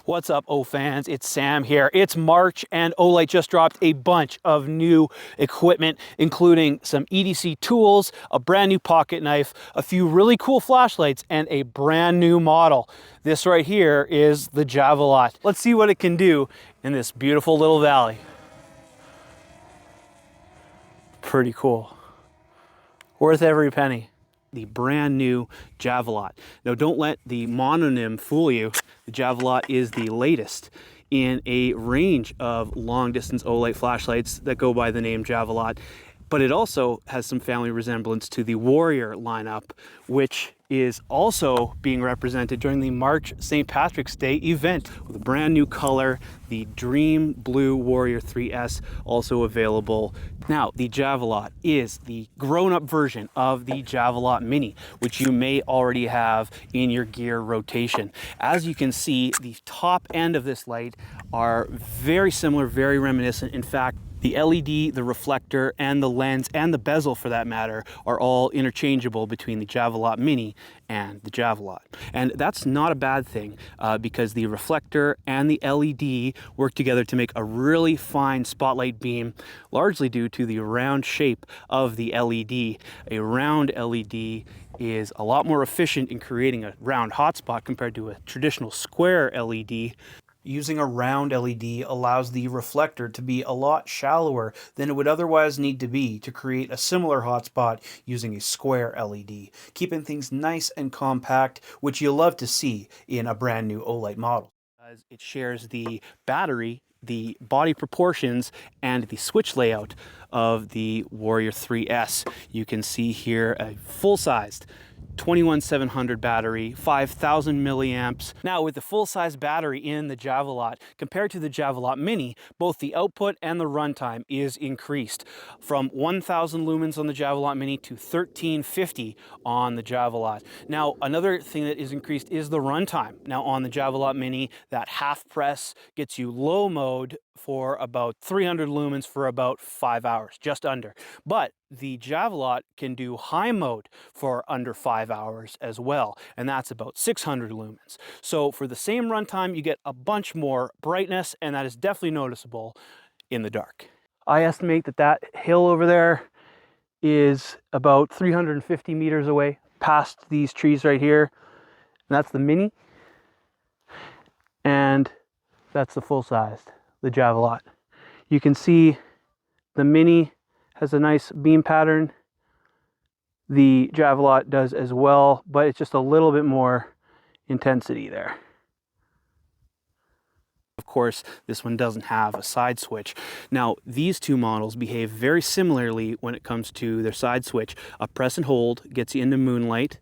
What's up, O fans? It's Sam here. It's March and Olight just dropped a bunch of new equipment, including some EDC tools, a brand new pocket knife, a few really cool flashlights, and a brand new model. This right here is the Javelot. Let's see what it can do in this beautiful little valley. Pretty cool. Worth every penny. The brand new Javelot. Now don't let the mononym fool you. The Javelot is the latest in a range of long distance Olight flashlights that go by the name Javelot, but it also has some family resemblance to the Warrior lineup, which is also being represented during the March St. Patrick's Day event with a brand new color, the Dream Blue Warrior 3S, also available. Now, the Javelot is the grown-up version of the Javelot Mini, which you may already have in your gear rotation. As you can see, the top end of this light are very similar, very reminiscent. In fact, the LED, the reflector, and the lens, and the bezel for that matter, are all interchangeable between the Javelot Mini and the Javelot. And that's not a bad thing because the reflector and the LED work together to make a really fine spotlight beam, largely due to the round shape of the LED. A round LED is a lot more efficient in creating a round hotspot compared to a traditional square LED. Using a round LED allows the reflector to be a lot shallower than it would otherwise need to be to create a similar hotspot using a square LED, keeping things nice and compact, which you'll love to see in a brand new Olight model. As it shares the battery, the body proportions, and the switch layout of the Warrior 3S. You can see here a full-sized 21700 battery, 5000 milliamps. Now with the full-size battery in the Javelot compared to the Javelot Mini, both the output and the runtime is increased from 1000 lumens on the Javelot Mini to 1350 on the Javelot. Now another thing that is increased is the runtime. Now on the Javelot Mini, that half press gets you low mode for about 300 lumens for about 5 hours, just under. But the Javelot can do high mode for under 5 hours as well, and that's about 600 lumens. So for the same runtime, you get a bunch more brightness, and that is definitely noticeable in the dark. I estimate that that hill over there is about 350 meters away past these trees right here. And that's the Mini, and that's the full-sized, the Javelot. You can see the Mini has a nice beam pattern. The Javelot does as well, but it's just a little bit more intensity there. Of course, this one doesn't have a side switch. Now, these two models behave very similarly when it comes to their side switch. A press and hold gets you into Moonlight.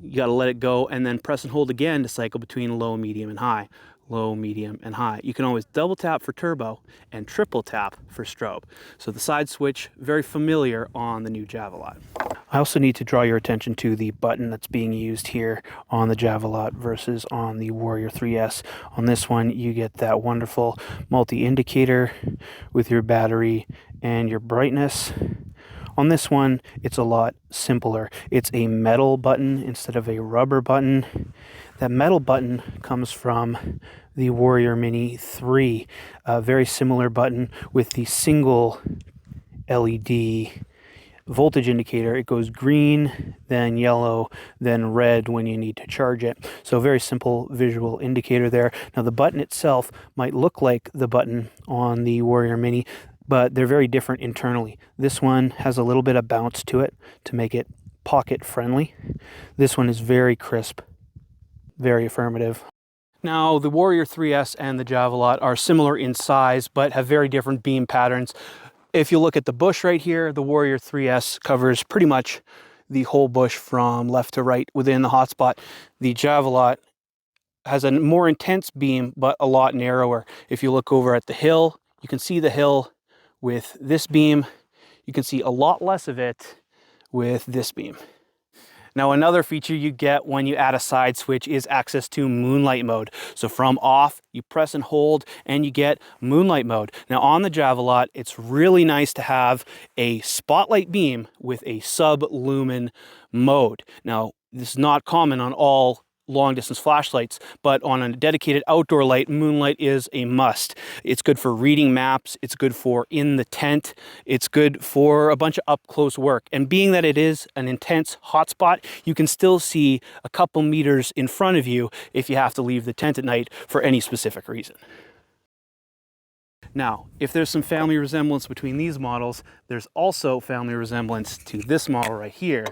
You got to let it go, and then press and hold again to cycle between low, medium, and high. Low, medium, and high. You can always double tap for turbo and triple tap for strobe. So the side switch, very familiar on the new Javelot. I also need to draw your attention to the button that's being used here on the Javelot versus on the Warrior 3S. On this one, you get that wonderful multi-indicator with your battery and your brightness. On this one, it's a lot simpler. It's a metal button instead of a rubber button. That metal button comes from the Warrior Mini 3, a very similar button with the single LED voltage indicator. It goes green, then yellow, then red when you need to charge it. So a very simple visual indicator there. Now the button itself might look like the button on the Warrior Mini, but they're very different internally. This one has a little bit of bounce to it to make it pocket friendly. This one is very crisp, very affirmative. Now, the Warrior 3S and the Javelot are similar in size, but have very different beam patterns. If you look at the bush right here, the Warrior 3S covers pretty much the whole bush from left to right within the hotspot. The Javelot has a more intense beam, but a lot narrower. If you look over at the hill, you can see the hill with this beam. You can see a lot less of it with this beam. Now, another feature you get when you add a side switch is access to Moonlight Mode. So from off, you press and hold and you get Moonlight Mode. Now on the Javelot, it's really nice to have a spotlight beam with a sub-lumen mode. Now, this is not common on all long distance flashlights, but on a dedicated outdoor light, Moonlight is a must. It's good for reading maps, it's good for in the tent, it's good for a bunch of up close work. And being that it is an intense hotspot, you can still see a couple meters in front of you if you have to leave the tent at night for any specific reason. Now, if there's some family resemblance between these models, there's also family resemblance to this model right here,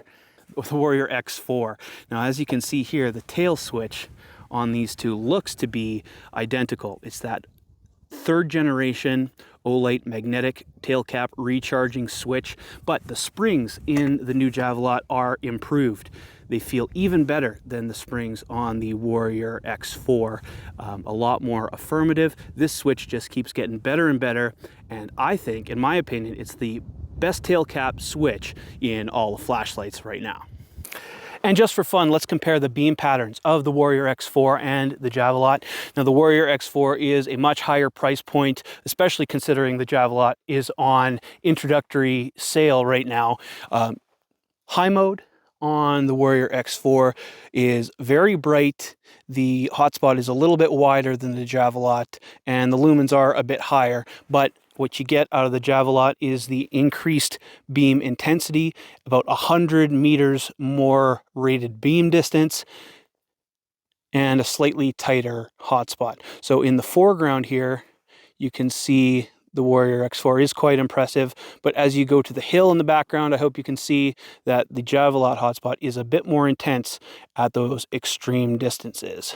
with the Warrior X4. Now, as you can see here, the tail switch on these two looks to be identical. It's that third generation Olight magnetic tail cap recharging switch, but the springs in the new Javelot are improved. They feel even better than the springs on the Warrior X4. A lot more affirmative. This switch just keeps getting better and better, and I think, in my opinion, it's the best tail cap switch in all the flashlights right now. And just for fun, let's compare the beam patterns of the Warrior X4 and the Javelot. Now, the Warrior X4 is a much higher price point, especially considering the Javelot is on introductory sale right now. High mode on the Warrior X4 is very bright. The hotspot is a little bit wider than the Javelot, and the lumens are a bit higher, but what you get out of the Javelot is the increased beam intensity, about 100 meters more rated beam distance, and a slightly tighter hotspot. So in the foreground here, you can see the Warrior X4 is quite impressive, but as you go to the hill in the background, I hope you can see that the Javelot hotspot is a bit more intense at those extreme distances.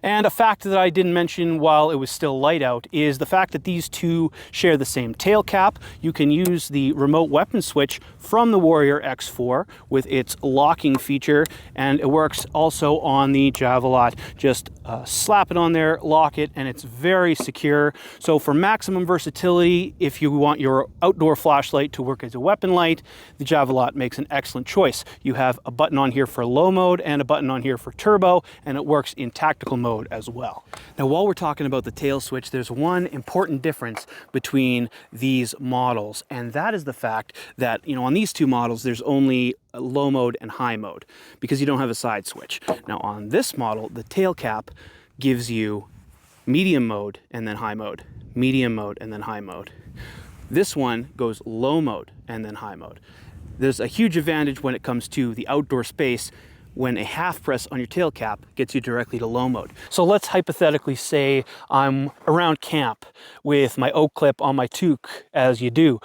And a fact that I didn't mention while it was still light out is the fact that these two share the same tail cap. You can use the remote weapon switch from the Warrior X4 with its locking feature, and it works also on the Javelot. Just slap it on there, lock it, and it's very secure. So for maximum versatility, if you want your outdoor flashlight to work as a weapon light, the Javelot makes an excellent choice. You have a button on here for low mode and a button on here for turbo, and it works in tactical mode as well. Now, while we're talking about the tail switch, there's one important difference between these models, and that is the fact that, you know, on these two models, there's only low mode and high mode because you don't have a side switch. Now, on this model, the tail cap gives you medium mode and then high mode, medium mode and then high mode. This one goes low mode and then high mode. There's a huge advantage when it comes to the outdoor space when a half press on your tail cap gets you directly to low mode. So let's hypothetically say I'm around camp with my oak clip on my toque, as you do.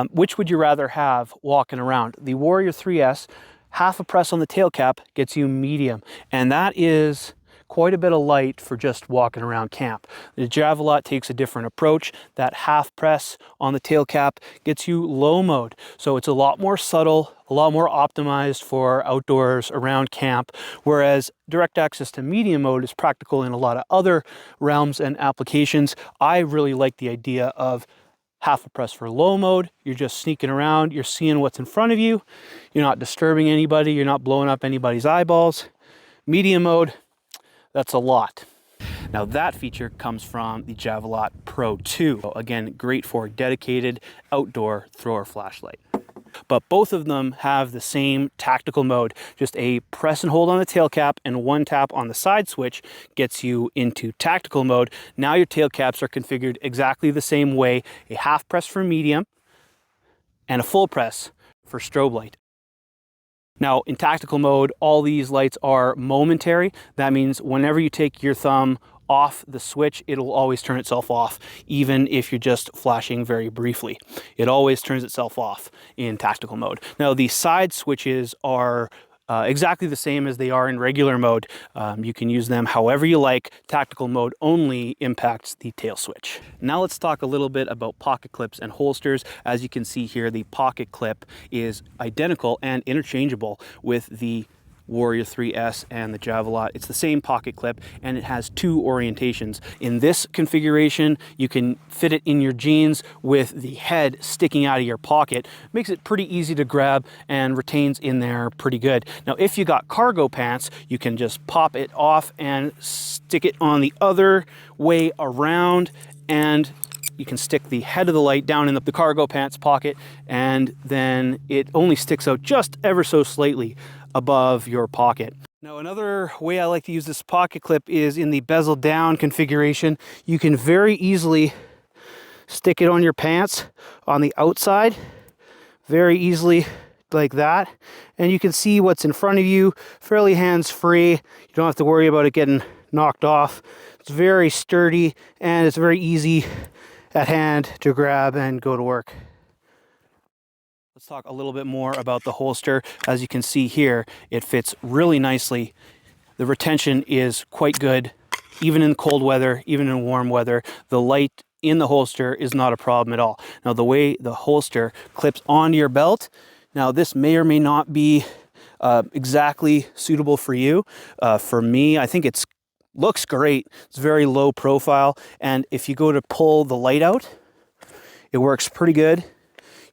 Which would you rather have walking around? The Warrior 3S, half a press on the tail cap gets you medium, and that is quite a bit of light for just walking around camp. The Javelot takes a different approach. That half press on the tail cap gets you low mode. So it's a lot more subtle, a lot more optimized for outdoors around camp, whereas direct access to medium mode is practical in a lot of other realms and applications. I really like the idea of half a press for low mode. You're just sneaking around, you're seeing what's in front of you, you're not disturbing anybody, you're not blowing up anybody's eyeballs. Medium mode, that's a lot. Now, that feature comes from the Javelot Pro 2. So again, great for dedicated outdoor thrower flashlight. But both of them have the same tactical mode. Just a press and hold on the tail cap and one tap on the side switch gets you into tactical mode. Now your tail caps are configured exactly the same way. A half press for medium and a full press for strobe light. Now, in tactical mode, all these lights are momentary. That means whenever you take your thumb off the switch, it'll always turn itself off, even if you're just flashing very briefly. It always turns itself off in tactical mode. Now, the side switches are exactly the same as they are in regular mode. You can use them however you like. Tactical mode only impacts the tail switch. Now let's talk a little bit about pocket clips and holsters. As you can see here, the pocket clip is identical and interchangeable with the Warrior 3S and the Javelot. It's the same pocket clip, and it has two orientations. In this configuration, you can fit it in your jeans with the head sticking out of your pocket. Makes it pretty easy to grab and retains in there pretty good. Now, if you got cargo pants, you can just pop it off and stick it on the other way around, and you can stick the head of the light down in the cargo pants pocket, and then it only sticks out just ever so slightly above your pocket. Now another way I like to use this pocket clip is in the bezel down configuration. You can very easily stick it on your pants on the outside, very easily like that, and you can see what's in front of you fairly hands-free. You don't have to worry about it getting knocked off. It's very sturdy and it's very easy at hand to grab and go to work. Let's talk a little bit more about the holster. As you can see here, it fits really nicely. The retention is quite good, even in cold weather, even in warm weather. The light in the holster is not a problem at all. Now, the way the holster clips onto your belt, now this may or may not be exactly suitable for you. For me, I think it's looks great. It's very low profile, and if you go to pull the light out, it works pretty good.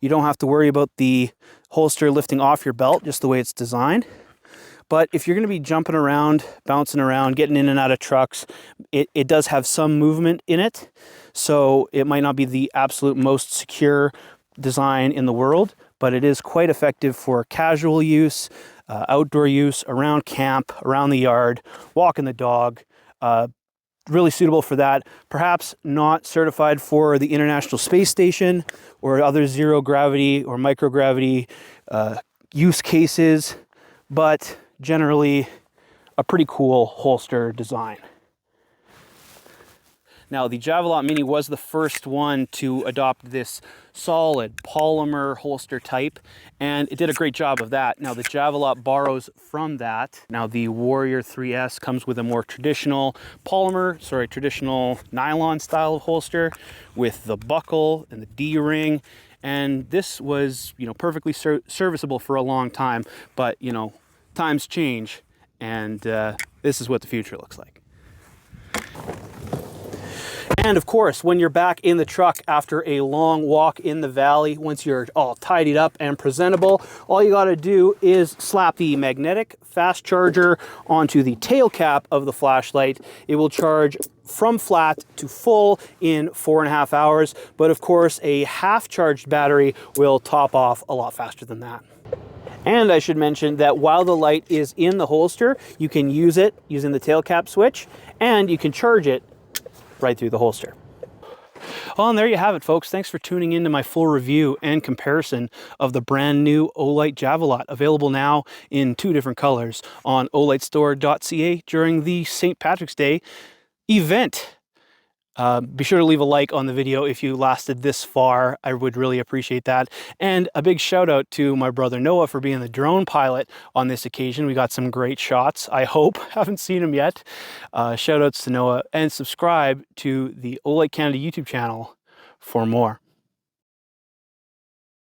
You don't have to worry about the holster lifting off your belt, just the way it's designed. But if you're going to be jumping around, bouncing around, getting in and out of trucks, it does have some movement in it. So it might not be the absolute most secure design in the world, but it is quite effective for casual use, outdoor use, around camp, around the yard, walking the dog. Really suitable for that. Perhaps not certified for the International Space Station or other zero gravity or microgravity use cases, but generally a pretty cool holster design. Now, the Javelot Mini was the first one to adopt this solid polymer holster type, and it did a great job of that. Now, the Javelot borrows from that. Now, the Warrior 3S comes with a more traditional traditional nylon style of holster with the buckle and the D-ring. And this was, perfectly serviceable for a long time, but, times change, and this is what the future looks like. And of course, when you're back in the truck after a long walk in the valley, once you're all tidied up and presentable, all you got to do is slap the magnetic fast charger onto the tail cap of the flashlight. It will charge from flat to full in 4.5 hours. But of course, a half charged battery will top off a lot faster than that. And I should mention that while the light is in the holster, you can use it using the tail cap switch, and you can charge it right through the holster. Well, and there you have it, folks. Thanks for tuning into my full review and comparison of the brand new Olight Javelot, available now in 2 different colors on olightstore.ca during the St. Patrick's Day event. Be sure to leave a like on the video if you lasted this far. I would really appreciate that. And a big shout out to my brother Noah for being the drone pilot on this occasion. We got some great shots, I hope. Haven't seen him yet. Shout outs to Noah, and subscribe to the Olight Canada YouTube channel for more.